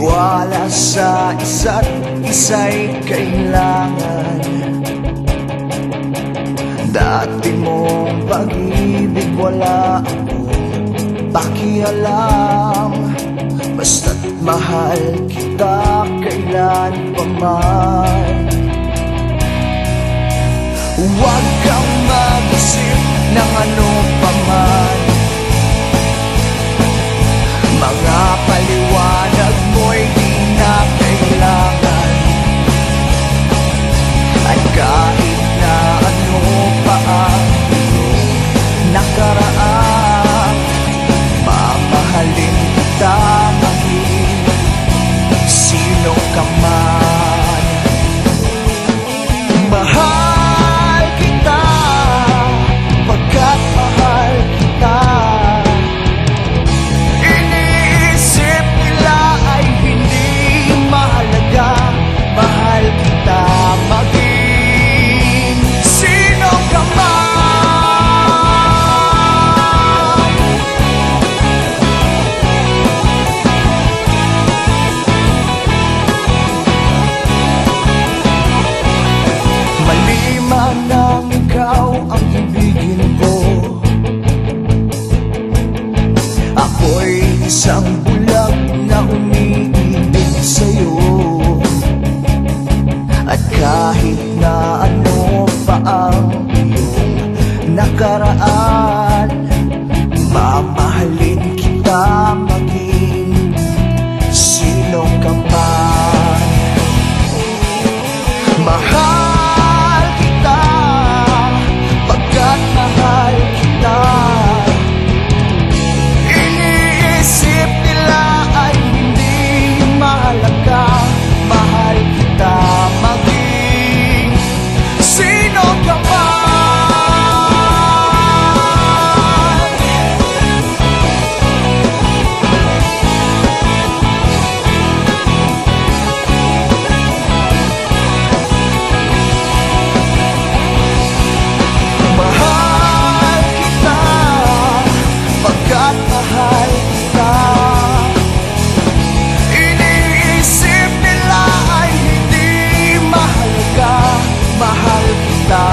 Tiwala sa isa't isa'y kailangan. Dati mong pag-ibig wala akong pakialam. Basta't mahal kita kailan pa man. Huwag kang mag-isip ng ano pa man. Mga paliwanag mo'y di na kailangan. At kahit na ano pa ang iyong nakaraan, mamahalin kita maging sino ka man. Mahal kita pagkat mahal kita. Iniisip nila ay hindi mahalaga. Mahal kita maging sino ka man. Maliman nang ikaw ang ibigin ko. Ako'y isang bulag na umiibig sa'yo. At kahit na ano pa ang iyong nakaraan, mamahalin kita maging sino ka man. Mahal kita pagkat mahal kita. Iniisip nila ay hindi mahalaga. Mahal kita maging sino ka man. Mahal kita pagkat mahal kita. Iniisip nila ay hindi mahalaga. Mahal kita